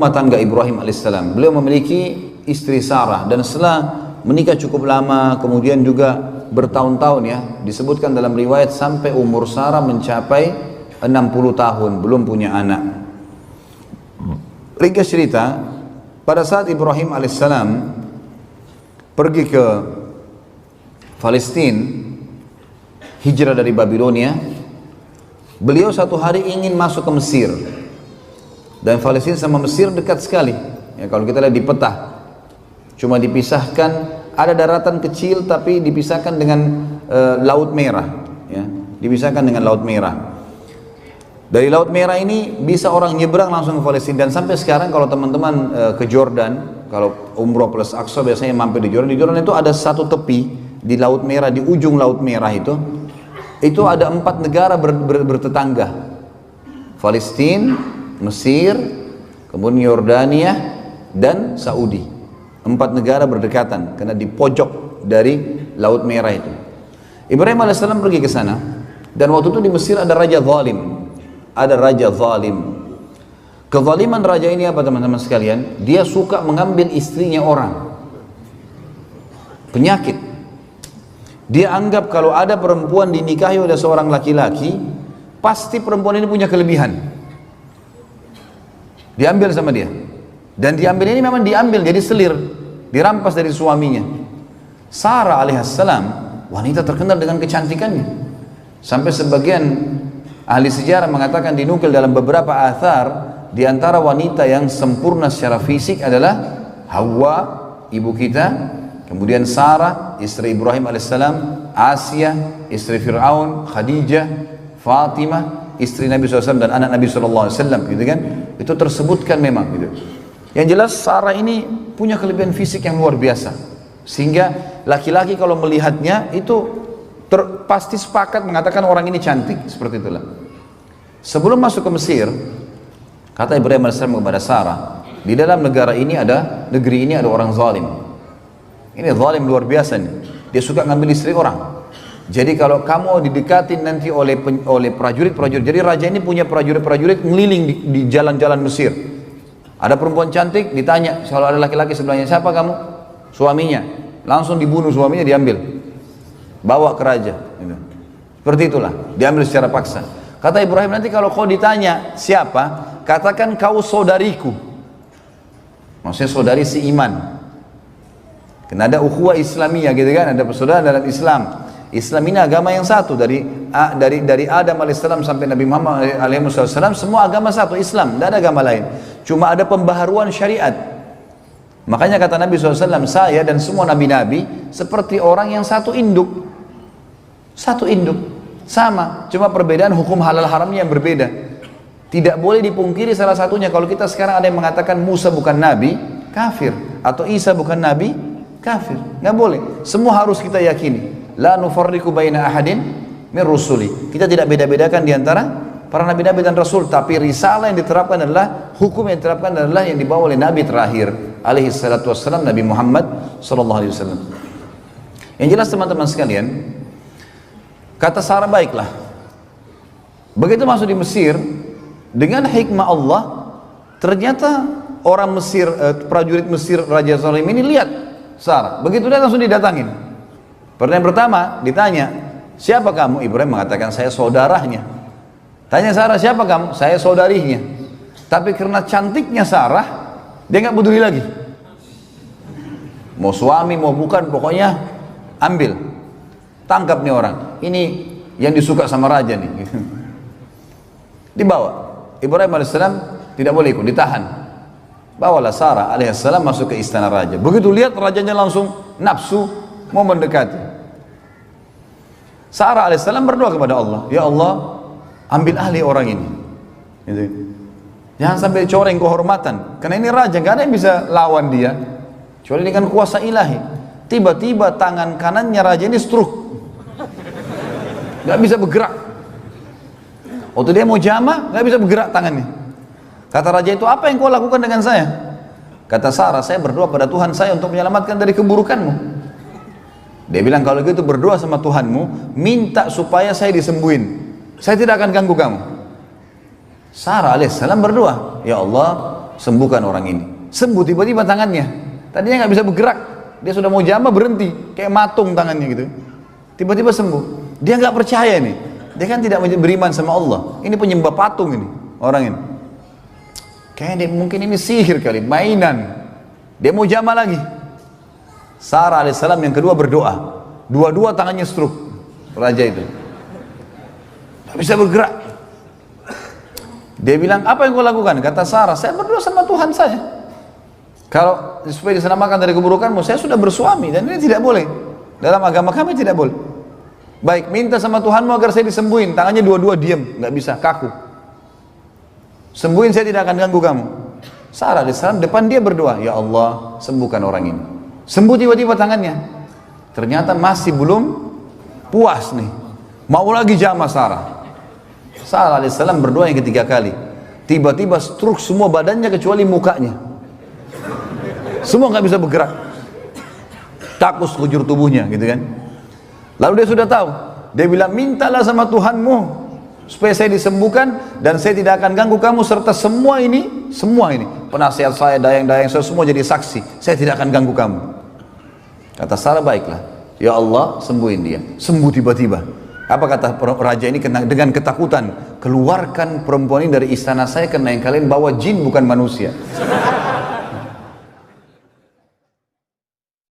rumah tangga Ibrahim alaihissalam. Beliau memiliki istri Sarah, dan setelah menikah cukup lama, kemudian juga bertahun-tahun ya, disebutkan dalam riwayat sampai umur Sarah mencapai 60 tahun, belum punya anak. Ringkas cerita, pada saat Ibrahim alaihissalam pergi ke Palestina, hijrah dari Babilonia, beliau satu hari ingin masuk ke Mesir. Dan Palestina sama Mesir dekat sekali. Ya, kalau kita lihat di peta, cuma dipisahkan, ada daratan kecil tapi dipisahkan dengan Laut Merah. Ya, dipisahkan dengan Laut Merah. Dari Laut Merah ini bisa orang nyebrang langsung ke Palestina. Dan sampai sekarang kalau teman-teman ke Jordan, kalau umroh plus Aqsa biasanya mampir di Jordan. Di Jordan itu ada satu tepi di Laut Merah, di ujung Laut Merah itu ada 4 negara bertetangga. Palestina, Mesir, kemudian Yordania, dan Saudi. 4 negara berdekatan karena di pojok dari Laut Merah itu. Ibrahim alaihissalam pergi ke sana, dan waktu itu di Mesir ada raja zalim. Ada raja zalim. Kezaliman raja ini apa teman-teman sekalian? Dia suka mengambil istrinya orang. Penyakit. Dia anggap kalau ada perempuan dinikahi oleh seorang laki-laki, pasti perempuan ini punya kelebihan. Diambil sama dia. Dan diambil ini memang diambil jadi selir, dirampas dari suaminya. Sarah alaihissalam wanita terkenal dengan kecantikannya, sampai sebagian ahli sejarah mengatakan, dinukil dalam beberapa athar, di antara wanita yang sempurna secara fisik adalah Hawa, ibu kita, kemudian Sarah, istri Ibrahim alaihissalam, Asia, istri Fir'aun, Khadijah, Fatimah, istri Nabi SAW dan anak Nabi SAW, gitu kan? Itu tersebutkan memang gitu. Yang jelas Sarah ini punya kelebihan fisik yang luar biasa, sehingga laki-laki kalau melihatnya itu pasti sepakat mengatakan orang ini cantik, seperti itulah. Sebelum masuk ke Mesir, kata Ibrahim AS kepada Sarah, di dalam negeri ini ada orang zalim. Ini zalim luar biasa nih. Dia suka ngambil istri orang. Jadi kalau kamu didekatin nanti oleh prajurit-prajurit, jadi raja ini punya prajurit-prajurit ngeliling di jalan-jalan Mesir. Ada perempuan cantik, ditanya, kalau ada laki-laki sebelahnya, siapa kamu? Suaminya. Langsung dibunuh suaminya, diambil, bawa ke raja. Seperti itulah, diambil secara paksa. Kata Ibrahim, nanti kalau kau ditanya siapa, katakan kau saudariku. Maksudnya saudari si iman. Karena ada ukhuwah Islamiyah gitu kan, ada persaudaraan dalam Islam. Islam ini agama yang satu, dari Adam alaihissalam sampai Nabi Muhammad alaihissalam, semua agama satu, Islam, tidak ada agama lain. Cuma ada pembaharuan syariat. Makanya kata Nabi SAW, saya dan semua nabi-nabi seperti orang yang satu induk. Satu induk, sama, cuma perbedaan hukum halal haramnya yang berbeda. Tidak boleh dipungkiri salah satunya. Kalau kita sekarang ada yang mengatakan Musa bukan nabi, kafir. Atau Isa bukan nabi, kafir. Nggak boleh, semua harus kita yakini. La nufarriqu baina ahadin min rusuli. Kita tidak beda-bedakan di antara para nabi-nabi dan rasul, tapi risalah yang diterapkan adalah, hukum yang diterapkan adalah yang dibawa oleh nabi terakhir alaihi salatu wassalam, Nabi Muhammad sallallahu alaihi wasallam. Yang jelas teman-teman sekalian, kata Sarah, baiklah. Begitu masuk di Mesir, dengan hikmah Allah, ternyata orang Mesir, prajurit Mesir Raja Zalim ini lihat Sarah. Begitu dia langsung didatangin. Pertanyaan pertama ditanya, siapa kamu? Ibrahim mengatakan, saya saudaranya. Tanya Sarah, siapa kamu? Saya saudarinya. Tapi karena cantiknya Sarah, dia nggak peduli lagi. Mau suami, mau bukan, pokoknya ambil. Tangkap nih orang. Ini yang disuka sama raja nih. Dibawa. Ibrahim alaihissalam tidak boleh ikut, ditahan. Bawalah Sarah alaihissalam masuk ke istana raja. Begitu lihat rajanya langsung nafsu, mau mendekati. Sarah alaihissalam berdoa kepada Allah, ya Allah, ambil alih orang ini. Gitu. Jangan sampai coreng kehormatan, karena ini raja, gak ada yang bisa lawan dia, kecuali dengan kuasa ilahi. Tiba-tiba tangan kanannya raja ini stroke, gak bisa bergerak. Waktu dia mau jama, gak bisa bergerak tangannya. Kata raja itu, apa yang kau lakukan dengan saya? Kata Sarah, saya berdoa pada Tuhan saya untuk menyelamatkan dari keburukanmu. Dia bilang, kalau gitu berdoa sama Tuhanmu, minta supaya saya disembuhin, saya tidak akan ganggu kamu. Sarah alaihissalam berdoa, ya Allah, sembuhkan orang ini. Sembuh tiba-tiba tangannya. Tadinya nggak bisa bergerak, dia sudah mau jamah berhenti, kayak matung tangannya gitu. Tiba-tiba sembuh. Dia nggak percaya nih. Dia kan tidak beriman sama Allah. Ini penyembah patung ini orang ini. Kayaknya mungkin ini sihir kali, mainan. Dia mau jamah lagi. Sarah alaihissalam yang kedua berdoa. Dua-dua tangannya stroke. Raja itu. Tidak bisa bergerak. Dia bilang, apa yang kau lakukan? Kata Sarah, saya berdoa sama Tuhan saya. Kalau supaya diselamatkan dari keburukanmu, saya sudah bersuami dan ini tidak boleh. Dalam agama kami tidak boleh. Baik, minta sama Tuhanmu agar saya disembuhin. Tangannya dua-dua diam, nggak bisa, kaku. Sembuhin, saya tidak akan ganggu kamu. Sarah alaihissalam depan dia berdoa, ya Allah, sembuhkan orang ini. Sembuh tiba-tiba tangannya. Ternyata masih belum puas nih. Mau lagi jamah Sarah. Sarah alaihissalam berdoa yang ketiga kali. Tiba-tiba stroke semua badannya kecuali mukanya. Semua nggak bisa bergerak. Takut sekujur tubuhnya, gitu kan. Lalu dia sudah tahu. Dia bilang, mintalah sama Tuhanmu supaya saya disembuhkan dan saya tidak akan ganggu kamu serta semua ini penasihat saya, dayang-dayang saya semua jadi saksi. Saya tidak akan ganggu kamu. Kata Sarah, baiklah. Ya Allah, sembuhin dia. Sembuh tiba-tiba. Apa kata raja ini dengan ketakutan? Keluarkan perempuan ini dari istana saya karena yang kalian bawa jin bukan manusia.